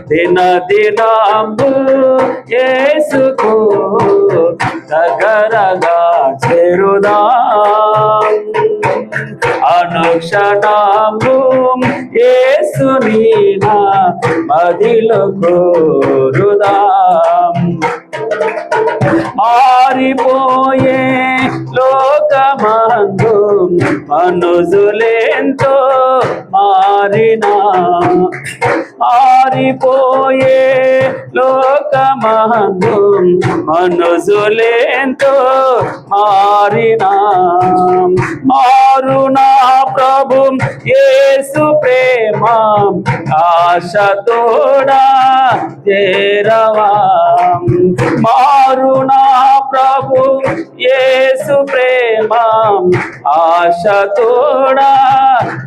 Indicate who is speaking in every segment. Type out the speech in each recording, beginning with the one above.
Speaker 1: దిన దినంబు యేసుకు దగ్గరగా చేరుదాం అనుక్షణము యేసుని నా మదిలో కోరుదాం మారిపోయే లోకమందు మనుజులెంతో మారినా మారిపోయే లోకమందు మనుజులెంతో మారినా మారునా ప్రభు యేసు ప్రేమ ఆశతోడా చేరవా మారునా ప్రభు యేసు ప్రేమ ఆశతోడా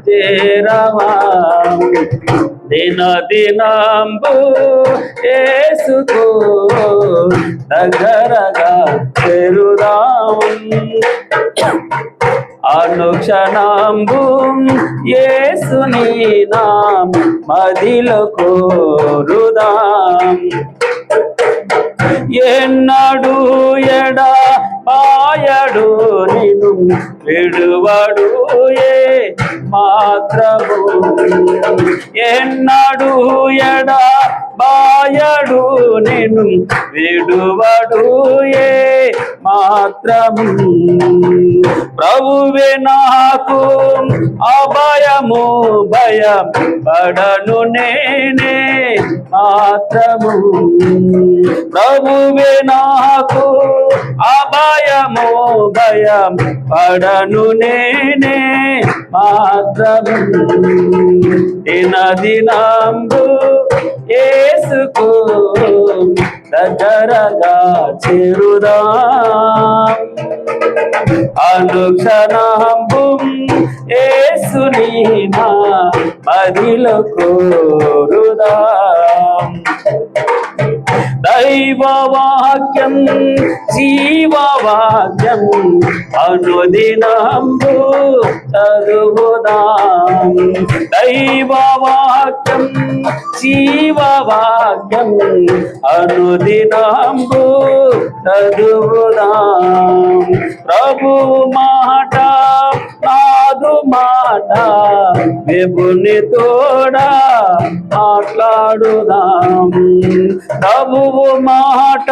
Speaker 1: చేరవా దిన దినంబు యేసుకు దగ్గరగా చేరుదాం అనుక్షణంబు యేసుని నా మదిలో కోరుదాం ఎన్నడు ఎడా పాయడు నిన్ను విడువడు ఏ మాత్రము ఎన్నడు ఎడా బాయడు నిన్ను విడువడు ఏ మాత్రము ప్రభువే నాకు అభయము భయం పడను నేనే మాత్రము ప్రభువే నాకు అభయము భయం పడను నేనే మాత్రము దిన దినంబు యేసుకు దగ్గరగా చేరుదాం అనుక్షణంబు యేసుని నా మదిలో కోరుదాం దైవవాక్యం జీవవాక్యం అనుదినంబు చదువుదాం దైవవాక్యం జీవవాక్యం అనుదినంబు చదువుదాం ప్రభు మాట నాదు మాట విభుని తోడా మాట్లాడుదాం ప్రభువు మాట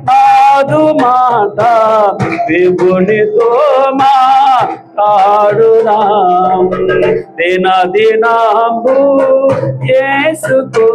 Speaker 1: నాదు మాట విభునితో మాట్లాడుదాం దిన దినంబు యేసుకు